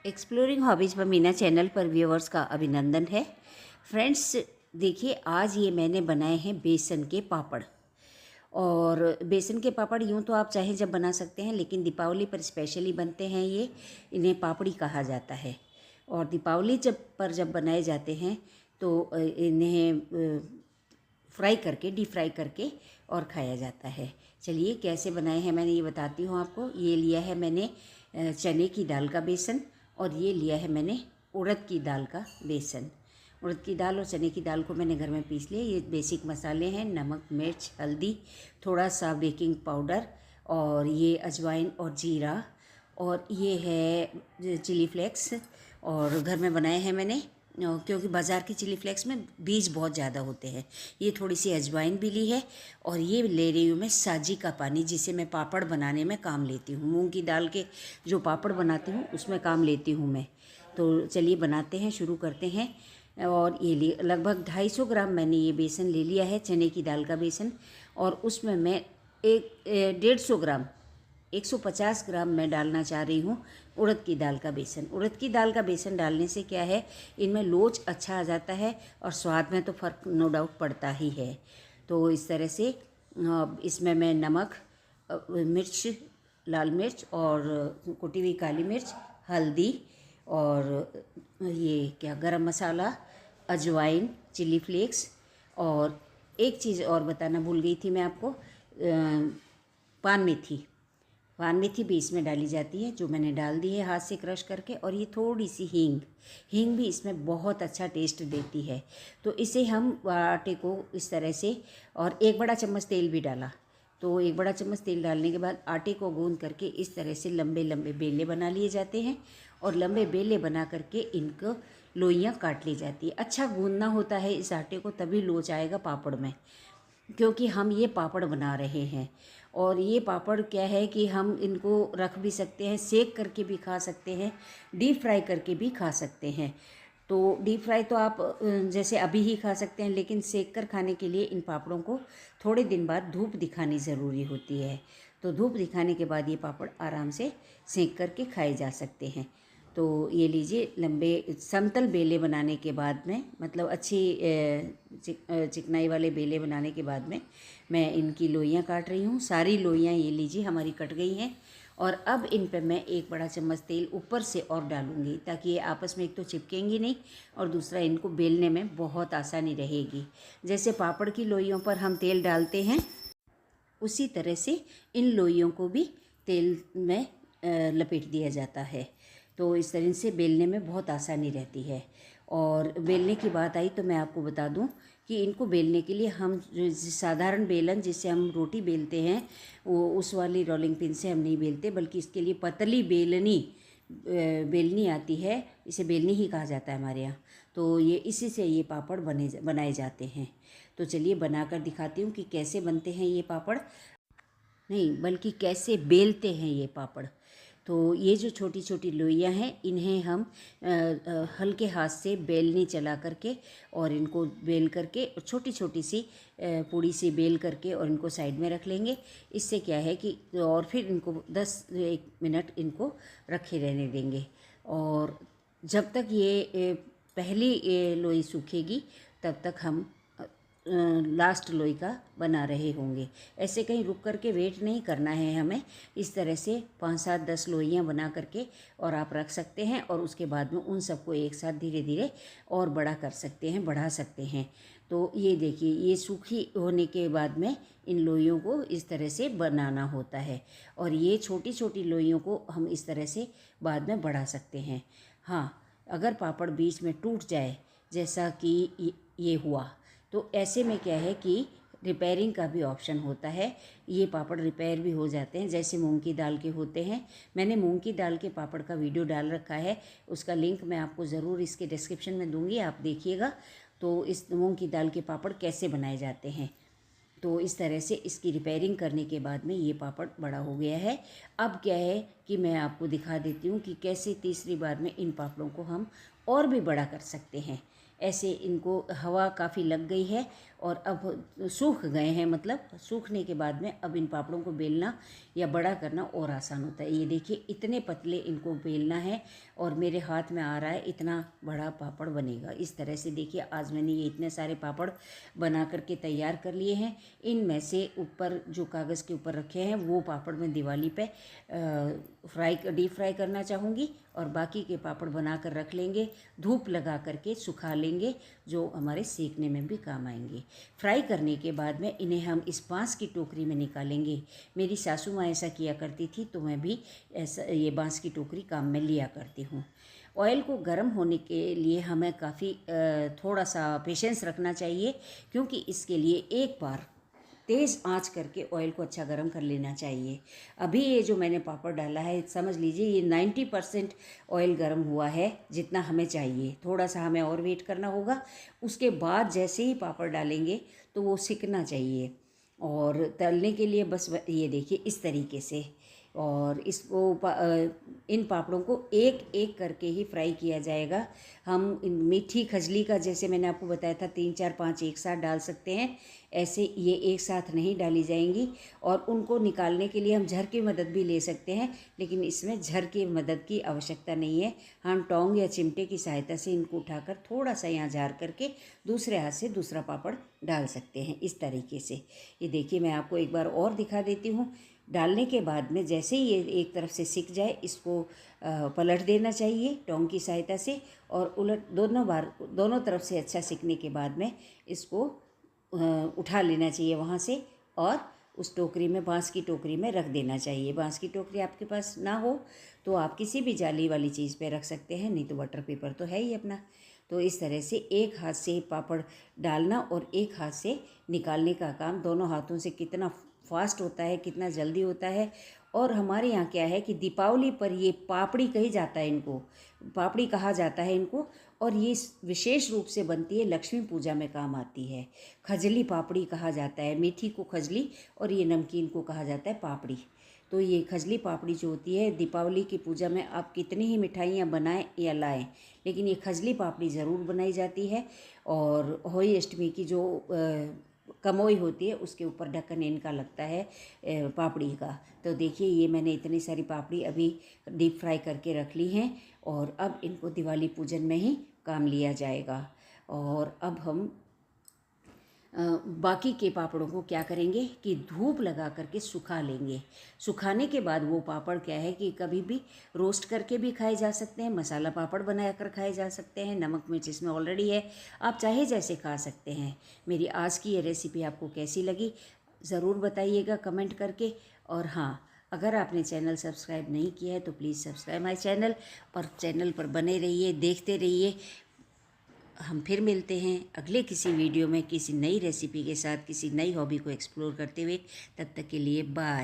Exploring hobbies पर Meena channel पर viewers का अभिनंदन है। फ्रेंड्स, देखिए आज ये मैंने बनाए हैं बेसन के पापड़। और बेसन के पापड़ यूँ तो आप चाहें जब बना सकते हैं, लेकिन दीपावली पर स्पेशली बनते हैं ये। इन्हें पापड़ी कहा जाता है। और दीपावली जब बनाए जाते हैं तो इन्हें फ्राई करके, डीप फ्राई करके और खाया जाता है। चलिए कैसे बनाए हैं मैंने ये बताती हूँ आपको। ये लिया है मैंने चने की दाल का बेसन, और ये लिया है मैंने उड़द की दाल का बेसन। उड़द की दाल और चने की दाल को मैंने घर में पीस लिया। ये बेसिक मसाले हैं: नमक, मिर्च, हल्दी, थोड़ा सा बेकिंग पाउडर, और ये अजवाइन और जीरा, और ये है चिली फ्लेक्स। और घर में बनाए हैं मैंने, क्योंकि बाज़ार की चिली फ्लेक्स में बीज बहुत ज़्यादा होते हैं। ये थोड़ी सी अजवाइन भी ली है, और ये ले रही हूँ मैं साजी का पानी, जिसे मैं पापड़ बनाने में काम लेती हूँ। मूंग की दाल के जो पापड़ बनाती हूँ उसमें काम लेती हूँ मैं। तो चलिए बनाते हैं, शुरू करते हैं। और ये लगभग 250 ग्राम मैंने ये बेसन ले लिया है, चने की दाल का बेसन। और उसमें मैं 150 ग्राम 150 ग्राम मैं डालना चाह रही हूँ उड़द की दाल का बेसन। उड़द की दाल का बेसन डालने से क्या है, इनमें लोच अच्छा आ जाता है और स्वाद में तो फ़र्क नो डाउट पड़ता ही है। तो इस तरह से इसमें मैं नमक, मिर्च, लाल मिर्च और कुटी हुई काली मिर्च, हल्दी, और ये क्या गरम मसाला, अजवाइन, चिली फ्लेक्स, और एक चीज़ और बताना भूल गई थी मैं आपको, पान मेथी। पान मेथी भी इसमें डाली जाती है, जो मैंने डाल दी है हाथ से क्रश करके। और ये थोड़ी सी हींग, हींग भी इसमें बहुत अच्छा टेस्ट देती है। तो इसे हम आटे को इस तरह से, और 1 बड़ा चम्मच तेल भी डाला। तो 1 बड़ा चम्मच तेल डालने के बाद आटे को गूंद करके इस तरह से लंबे लंबे बेले बना लिए जाते हैं। और लंबे बेले बना करके इनको लोइयाँ काट ली जाती है। अच्छा गूंदना होता है इस आटे को, तभी लोच आएगा पापड़ में, क्योंकि हम ये पापड़ बना रहे हैं। और ये पापड़ क्या है कि हम इनको रख भी सकते हैं, सेक करके भी खा सकते हैं, डीप फ्राई करके भी खा सकते हैं। तो डीप फ्राई तो आप जैसे अभी ही खा सकते हैं, लेकिन सेक कर खाने के लिए इन पापड़ों को थोड़े दिन बाद धूप दिखानी ज़रूरी होती है। तो धूप दिखाने के बाद ये पापड़ आराम से सेक करके खाए जा सकते हैं। तो ये लीजिए, लंबे समतल बेले बनाने के बाद में, मतलब अच्छी चिकनाई वाले बेले बनाने के बाद में मैं इनकी लोइयाँ काट रही हूँ। सारी लोइयाँ ये लीजिए हमारी कट गई हैं। और अब इन पर मैं 1 बड़ा चम्मच तेल ऊपर से और डालूँगी, ताकि ये आपस में एक तो चिपकेंगी नहीं, और दूसरा इनको बेलने में बहुत आसानी रहेगी। जैसे पापड़ की लोइयों पर हम तेल डालते हैं, उसी तरह से इन लोइयों को भी तेल में लपेट दिया जाता है। तो इस तरह से बेलने में बहुत आसानी रहती है। और बेलने की बात आई तो मैं आपको बता दूं कि इनको बेलने के लिए हम जो साधारण बेलन जिससे हम रोटी बेलते हैं, वो उस वाली रोलिंग पिन से हम नहीं बेलते, बल्कि इसके लिए पतली बेलनी आती है। इसे बेलनी ही कहा जाता है हमारे यहाँ। तो ये इसी से ये पापड़ बनाए जाते हैं। तो चलिए बनाकर दिखाती हूँ कि कैसे बनते हैं ये पापड़, नहीं बल्कि कैसे बेलते हैं ये पापड़। तो ये जो छोटी छोटी लोइयाँ हैं, इन्हें हम हल्के हाथ से बेलनी चला करके, और इनको बेल करके छोटी छोटी सी पूड़ी सी बेल करके और इनको साइड में रख लेंगे। इससे क्या है कि, और फिर इनको 1 मिनट इनको रखे रहने देंगे। और जब तक ये पहली लोई सूखेगी, तब तक हम लास्ट लोई का बना रहे होंगे। ऐसे कहीं रुक करके वेट नहीं करना है हमें। इस तरह से 5, 7, 10 लोइयाँ बना करके और आप रख सकते हैं, और उसके बाद में उन सबको एक साथ धीरे धीरे और बड़ा कर सकते हैं, बढ़ा सकते हैं। तो ये देखिए, ये सूखी होने के बाद में इन लोइयों को इस तरह से बनाना होता है, और ये छोटी छोटी लोइयों को हम इस तरह से बाद में बढ़ा सकते हैं। हाँ, अगर पापड़ बीच में टूट जाए, जैसा कि ये हुआ, तो ऐसे में क्या है कि रिपेयरिंग का भी ऑप्शन होता है। ये पापड़ रिपेयर भी हो जाते हैं, जैसे मूंग की दाल के होते हैं। मैंने मूंग की दाल के पापड़ का वीडियो डाल रखा है, उसका लिंक मैं आपको ज़रूर इसके डिस्क्रिप्शन में दूंगी, आप देखिएगा। तो इस मूंग की दाल के पापड़ कैसे बनाए जाते हैं। तो इस तरह से इसकी रिपेयरिंग करने के बाद में ये पापड़ बड़ा हो गया है। अब क्या है कि मैं आपको दिखा देती हूँ कि कैसे तीसरी बार में इन पापड़ों को हम और भी बड़ा कर सकते हैं। ऐसे इनको हवा काफ़ी लग गई है और अब सूख गए हैं, मतलब सूखने के बाद में अब इन पापड़ों को बेलना या बड़ा करना और आसान होता है। ये देखिए इतने पतले इनको बेलना है और मेरे हाथ में आ रहा है इतना बड़ा पापड़ बनेगा। इस तरह से देखिए आज मैंने ये इतने सारे पापड़ बना करके तैयार कर लिए हैं। इनमें से ऊपर जो कागज़ के ऊपर रखे हैं वो पापड़ मैं दिवाली पे डीप फ्राई करना चाहूँगी और बाकी के पापड़ बना कर रख लेंगे, धूप लगा करके सुखा लेंगे, जो हमारे सेकने में भी काम आएंगे। फ्राई करने के बाद में इन्हें हम इस बांस की टोकरी में निकालेंगे। मेरी सासू माँ ऐसा किया करती थी तो मैं भी ऐसा ये बांस की टोकरी काम में लिया करती हूँ। ऑयल को गर्म होने के लिए हमें काफ़ी थोड़ा सा पेशेंस रखना चाहिए, क्योंकि इसके लिए एक बार तेज़ आंच करके ऑयल को अच्छा गर्म कर लेना चाहिए। अभी ये जो मैंने पापड़ डाला है समझ लीजिए ये 90% ऑयल गर्म हुआ है जितना हमें चाहिए। थोड़ा सा हमें और वेट करना होगा। उसके बाद जैसे ही पापड़ डालेंगे तो वो सिकना चाहिए और तलने के लिए बस ये देखिए इस तरीके से। और इन पापड़ों को एक एक करके ही फ्राई किया जाएगा। हम मीठी खजली का जैसे मैंने आपको बताया था 3 4 5 एक साथ डाल सकते हैं, ऐसे ये एक साथ नहीं डाली जाएंगी। और उनको निकालने के लिए हम झर की मदद भी ले सकते हैं, लेकिन इसमें झर की मदद की आवश्यकता नहीं है। हम टोंग या चिमटे की सहायता से इनको उठाकर थोड़ा सा यहाँ झार करके दूसरे हाथ से दूसरा पापड़ डाल सकते हैं इस तरीके से। ये देखिए मैं आपको एक बार और दिखा देती हूँ। डालने के बाद में जैसे ही ये एक तरफ से सिक जाए इसको पलट देना चाहिए टोंग की सहायता से, और उलट दोनों तरफ से अच्छा सिकने के बाद में इसको उठा लेना चाहिए वहाँ से और उस टोकरी में, बांस की टोकरी में रख देना चाहिए। बांस की टोकरी आपके पास ना हो तो आप किसी भी जाली वाली चीज़ पे रख सकते हैं, नहीं तो बटर पेपर तो है ही अपना। तो इस तरह से एक हाथ से पापड़ डालना और एक हाथ से निकालने का काम दोनों हाथों से कितना फास्ट होता है, कितना जल्दी होता है। और हमारे यहाँ क्या है कि दीपावली पर ये पापड़ी कही जाता है, इनको पापड़ी कहा जाता है इनको, और ये विशेष रूप से बनती है लक्ष्मी पूजा में काम आती है। खजली पापड़ी कहा जाता है, मीठी को खजली और ये नमकीन को कहा जाता है पापड़ी। तो ये खजली पापड़ी जो होती है दीपावली की पूजा में आप कितनी ही मिठाइयाँ बनाएं या लाएं, लेकिन ये खजली पापड़ी ज़रूर बनाई जाती है। और होली अष्टमी की जो कमोई होती है उसके ऊपर ढक्कन इनका लगता है पापड़ी का। तो देखिए ये मैंने इतनी सारी पापड़ी अभी डीप फ्राई करके रख ली हैं और अब इनको दिवाली पूजन में ही काम लिया जाएगा। और अब हम बाकी के पापड़ों को क्या करेंगे कि धूप लगा करके सुखा लेंगे। सुखाने के बाद वो पापड़ क्या है कि कभी भी रोस्ट करके भी खाए जा सकते हैं, मसाला पापड़ बना कर खाए जा सकते हैं, नमक मिर्च इसमें ऑलरेडी है, आप चाहे जैसे खा सकते हैं। मेरी आज की ये रेसिपी आपको कैसी लगी ज़रूर बताइएगा कमेंट करके। और हाँ, अगर आपने चैनल सब्सक्राइब नहीं किया है तो प्लीज़ सब्सक्राइब माई चैनल और चैनल पर बने रहिए, देखते रहिए। हम फिर मिलते हैं अगले किसी वीडियो में किसी नई रेसिपी के साथ, किसी नई हॉबी को एक्सप्लोर करते हुए। तब तक के लिए बाय।